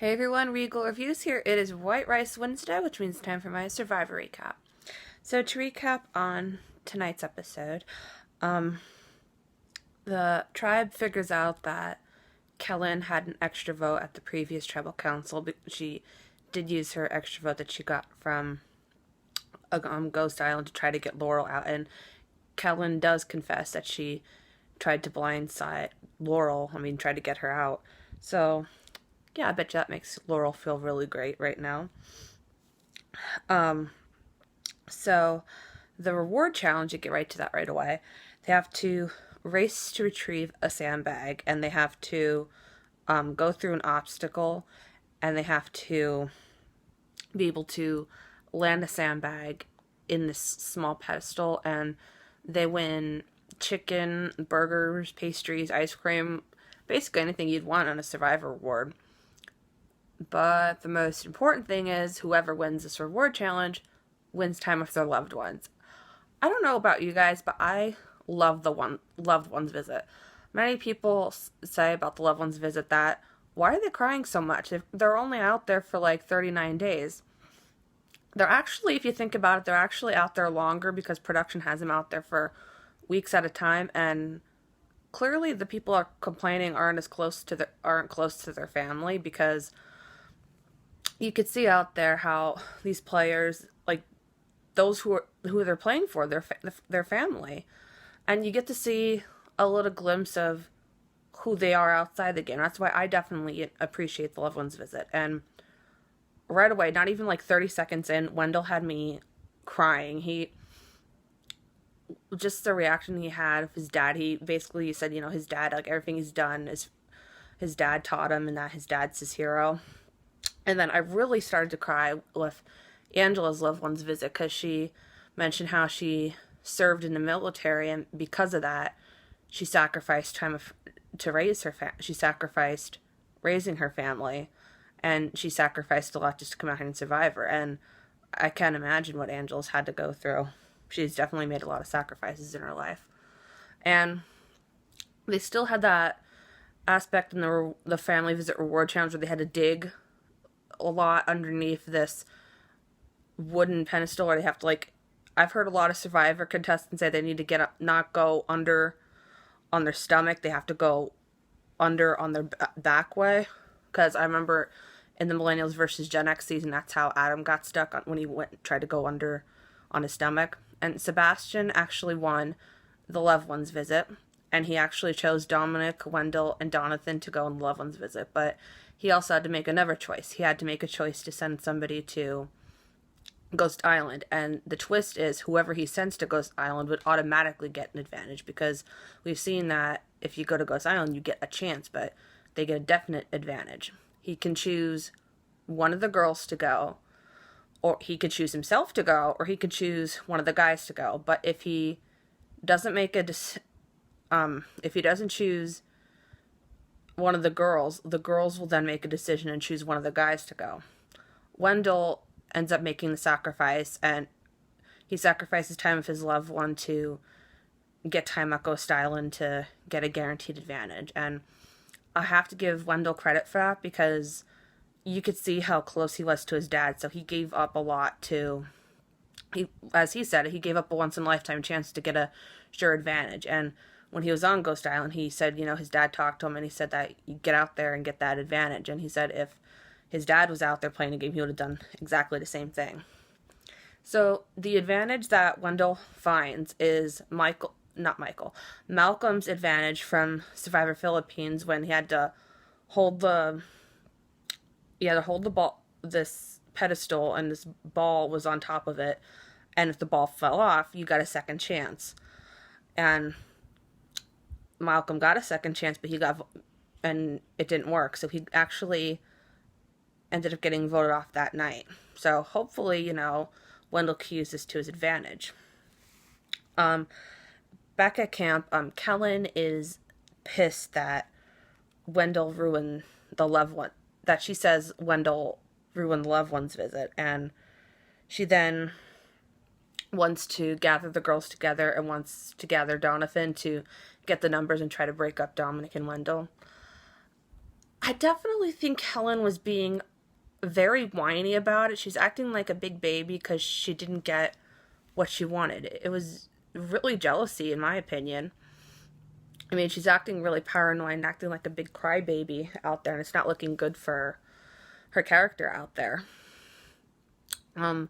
Hey everyone, Regal Reviews here. It is White Rice Wednesday, which means time for my Survivor recap. So to recap on tonight's episode, the tribe figures out that Kellyn had an extra vote at the previous tribal council. She did use her extra vote that she got from Ghost Island to try to get Laurel out, and Kellyn does confess that she tried to blindside Laurel. Tried to get her out. So yeah, I bet you that makes Laurel feel really great right now. So the reward challenge, you get right to that right away. They have to race to retrieve a sandbag, and they have to go through an obstacle, and they have to be able to land a sandbag in this small pedestal, and they win chicken, burgers, pastries, ice cream, basically anything you'd want on a Survivor reward. But the most important thing is whoever wins this reward challenge wins time with their loved ones. I don't know about you guys, but I love the loved ones visit. Many people say about the loved ones visit that, why are they crying so much? They're only out there for like 39 days. They're actually, if you think about it, they're actually out there longer because production has them out there for weeks at a time, and clearly the people are complaining aren't close to their family, because you could see out there how these players, like those who they're playing for, their family, and you get to see a little glimpse of who they are outside the game. That's why I definitely appreciate the loved ones visit. And right away, not even like 30 seconds in, Wendell had me crying. Just the reaction he had of his dad. He basically said, his dad, like everything he's done is his dad taught him, and that his dad's his hero. And then I really started to cry with Angela's loved one's visit, because she mentioned how she served in the military, and because of that, she sacrificed time to raise her she sacrificed raising her family, and she sacrificed a lot just to come out here and Survivor. And I can't imagine what Angela's had to go through. She's definitely made a lot of sacrifices in her life. And they still had that aspect in the family visit reward challenge where they had to dig a lot underneath this wooden pedestal, or they have to, I've heard a lot of Survivor contestants say they need to get up, not go under on their stomach, they have to go under on their back way, because I remember in the Millennials versus Gen X season, that's how Adam got stuck when he tried to go under on his stomach. And Sebastian actually won the loved ones visit, and he actually chose Dominic, Wendell, and Donathan to go on the loved ones visit, but he also had to make another choice. He had to make a choice to send somebody to Ghost Island, and the twist is whoever he sends to Ghost Island would automatically get an advantage, because we've seen that if you go to Ghost Island, you get a chance, but they get a definite advantage. He can choose one of the girls to go, or he could choose himself to go, or he could choose one of the guys to go. But if he doesn't make if he doesn't choose one of the girls will then make a decision and choose one of the guys to go. Wendell ends up making the sacrifice, and he sacrifices time of his loved one to get time at Ghost Island to get a guaranteed advantage. And I have to give Wendell credit for that, because you could see how close he was to his dad, so he gave up a lot as he said, he gave up a once-in-a-lifetime chance to get a sure advantage. And when he was on Ghost Island, he said, his dad talked to him, and he said that you get out there and get that advantage. And he said if his dad was out there playing a game, he would have done exactly the same thing. So the advantage that Wendell finds is Malcolm's advantage from Survivor Philippines, when he had to hold the ball, this pedestal, and this ball was on top of it, and if the ball fell off, you got a second chance. And Malcolm got a second chance, but and it didn't work, so he actually ended up getting voted off that night. So hopefully, Wendell can use this to his advantage. Back at camp, Kellyn is pissed that Wendell ruined the loved one, that she says Wendell ruined the loved one's visit, and she then wants to gather the girls together and wants to gather Donathan to get the numbers and try to break up Dominic and Wendell. I definitely think Helen was being very whiny about it. She's acting like a big baby because she didn't get what she wanted. It was really jealousy, in my opinion. I mean, she's acting really paranoid and acting like a big crybaby out there, and it's not looking good for her character out there. Um,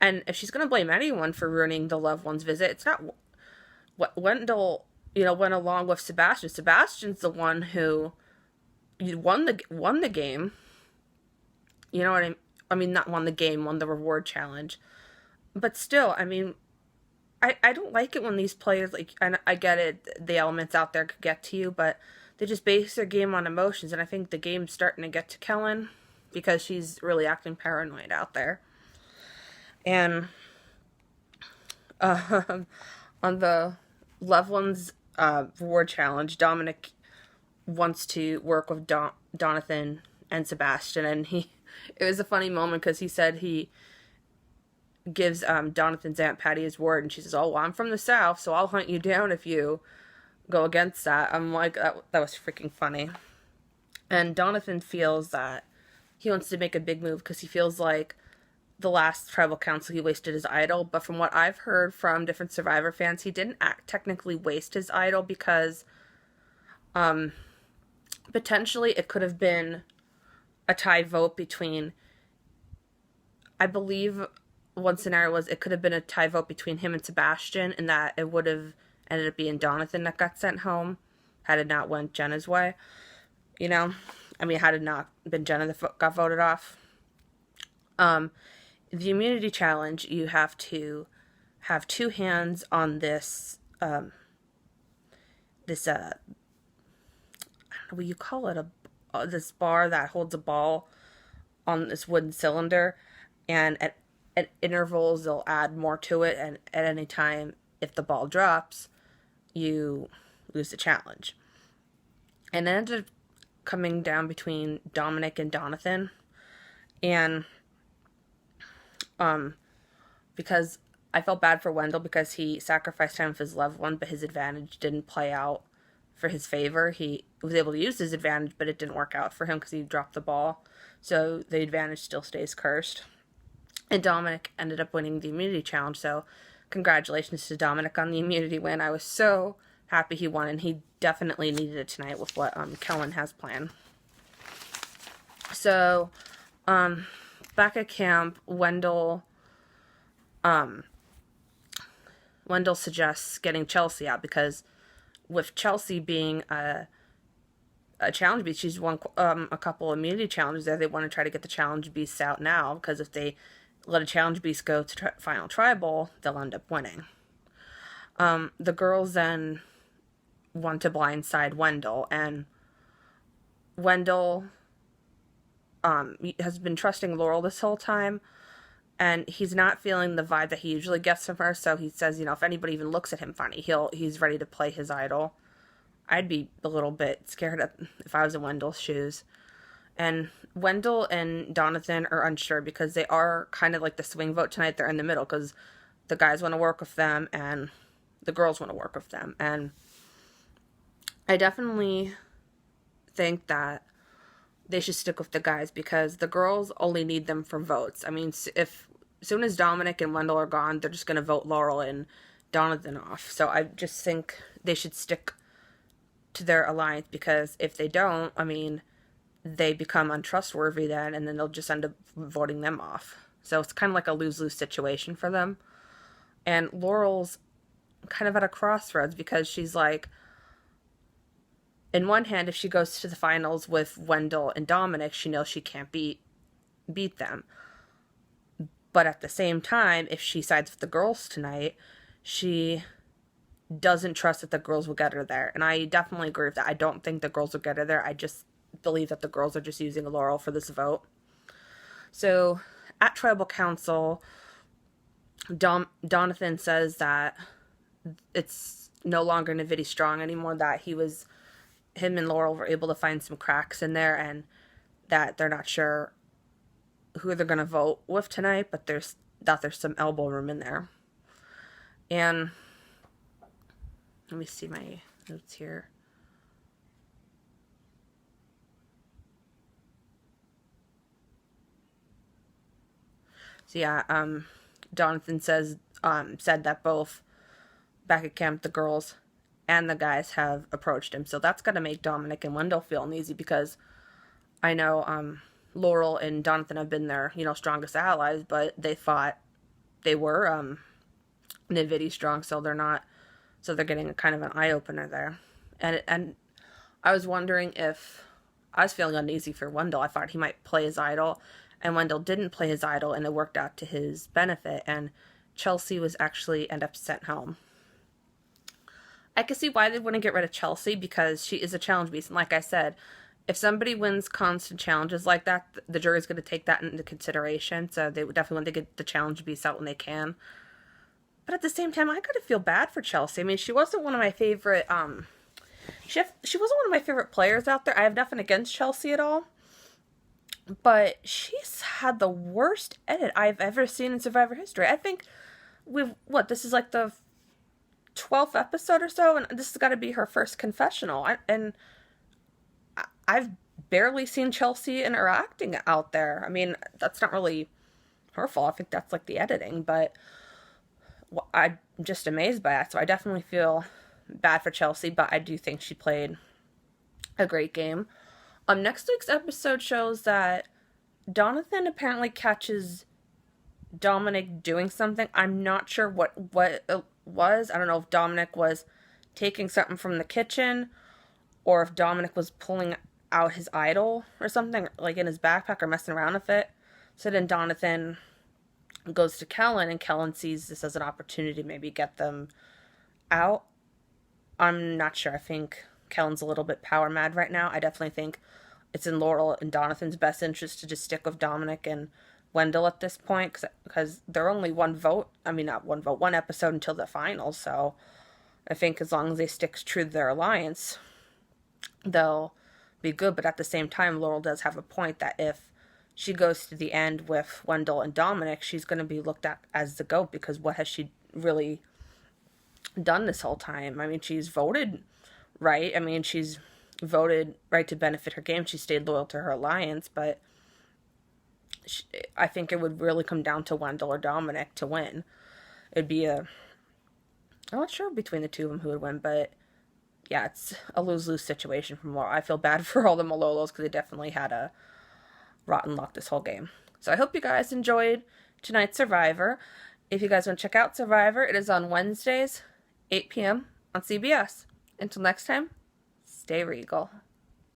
and if she's gonna blame anyone for ruining the loved one's visit, it's not what Wendell, went along with Sebastian. Sebastian's the one who won the game. You know what I mean? I mean, not won the game, won the reward challenge. But still, I mean, I don't like it when these players, like, and I get it, the elements out there could get to you, but they just base their game on emotions, and I think the game's starting to get to Kellen because she's really acting paranoid out there. And on the loved ones reward challenge, Dominic wants to work with Donathan and Sebastian, and it was a funny moment because he said he gives Donathan's Aunt Patty his word, and she says, "Oh, well, I'm from the South, so I'll hunt you down if you go against that." I'm like, that was freaking funny. And Donathan feels that he wants to make a big move because he feels like the last tribal council he wasted his idol. But from what I've heard from different Survivor fans, he didn't technically waste his idol because potentially it could have been a tie vote between, I believe one scenario was it could have been a tie vote between him and Sebastian, and that it would have ended up being Donathan that got sent home had it not went Jenna's way. I mean, had it not been Jenna that got voted off. The immunity challenge, you have to have two hands on this I don't know what you call it, this bar that holds a ball on this wooden cylinder, and at intervals they'll add more to it, and at any time if the ball drops you lose the challenge. And it ended up coming down between Dominic and Donathan, and because I felt bad for Wendell because he sacrificed time with his loved one, but his advantage didn't play out for his favor. He was able to use his advantage, but it didn't work out for him because he dropped the ball. So the advantage still stays cursed. And Dominic ended up winning the immunity challenge. So congratulations to Dominic on the immunity win. I was so happy he won, and he definitely needed it tonight with what Kellen has planned. So back at camp, Wendell suggests getting Chelsea out because with Chelsea being a challenge beast, she's won a couple immunity challenges there. They want to try to get the challenge beasts out now because if they let a challenge beast go to final tribal, they'll end up winning. The girls then want to blindside Wendell, and Wendell has been trusting Laurel this whole time, and he's not feeling the vibe that he usually gets from her. So he says, if anybody even looks at him funny, he's ready to play his idol. I'd be a little bit scared if I was in Wendell's shoes. And Wendell and Donathan are unsure because they are kind of like the swing vote tonight. They're in the middle because the guys want to work with them and the girls want to work with them. And I definitely think that they should stick with the guys because the girls only need them for votes. I mean, as soon as Dominic and Wendell are gone, they're just going to vote Laurel and Donathan off. So I just think they should stick to their alliance because if they don't, I mean, they become untrustworthy then, and then they'll just end up voting them off. So it's kind of like a lose-lose situation for them. And Laurel's kind of at a crossroads because she's like, in one hand, if she goes to the finals with Wendell and Dominic, she knows she can't beat them. But at the same time, if she sides with the girls tonight, she doesn't trust that the girls will get her there. And I definitely agree with that. I don't think the girls will get her there. I just believe that the girls are just using Laurel for this vote. So at Tribal Council, Donathan says that it's no longer Navidi Strong anymore, that him and Laurel were able to find some cracks in there and that they're not sure who they're going to vote with tonight, but there's some elbow room in there. And let me see my notes here. So yeah, Jonathan said that both back at camp, the girls and the guys have approached him. So that's gonna make Dominic and Wendell feel uneasy, because I know Laurel and Jonathan have been their, strongest allies, but they thought they were Nvidia strong, so they're not. So they're getting a kind of an eye opener there, and I was wondering if I was feeling uneasy for Wendell. I thought he might play his idol, and Wendell didn't play his idol, and it worked out to his benefit. And Chelsea was actually end up sent home. I can see why they wouldn't get rid of Chelsea, because she is a challenge beast, and like I said, if somebody wins constant challenges like that, the jury's going to take that into consideration. So they would definitely want to get the challenge beast out when they can. But at the same time, I gotta feel bad for Chelsea. I mean, she wasn't one of my favorite. She wasn't one of my favorite players out there. I have nothing against Chelsea at all, but she's had the worst edit I've ever seen in Survivor history. I think this is like the 12th episode or so, and this has got to be her first confessional. I've barely seen Chelsea interacting out there. I mean, that's not really her fault. I think that's like the editing, but I'm just amazed by that. So I definitely feel bad for Chelsea, but I do think she played a great game. Next week's episode shows that Jonathan apparently catches Dominic doing something. I'm not sure what it was. I don't know if Dominic was taking something from the kitchen, or if Dominic was pulling out his idol or something, like in his backpack, or messing around with it. So then Jonathan goes to Kellen, and Kellen sees this as an opportunity to maybe get them out. I'm not sure. I think Kellen's a little bit power mad right now. I definitely think it's in Laurel and Jonathan's best interest to just stick with Dominic and Wendell at this point, because they're only one episode until the finals. So I think as long as they stick true to their alliance, they'll be good. But at the same time, Laurel does have a point that if she goes to the end with Wendell and Dominic, she's going to be looked at as the GOAT, because what has she really done this whole time? I mean, she's voted right. I mean, she's voted right to benefit her game. She stayed loyal to her alliance, but I think it would really come down to Wendell or Dominic to win. It'd be I'm not sure between the two of them who would win, but yeah, it's a lose-lose situation from Laurel. I feel bad for all the Malolos, because they definitely had a rotten luck this whole game. So I hope you guys enjoyed tonight's Survivor. If you guys want to check out Survivor, it is on Wednesdays, 8 p.m. on CBS. Until next time, stay regal.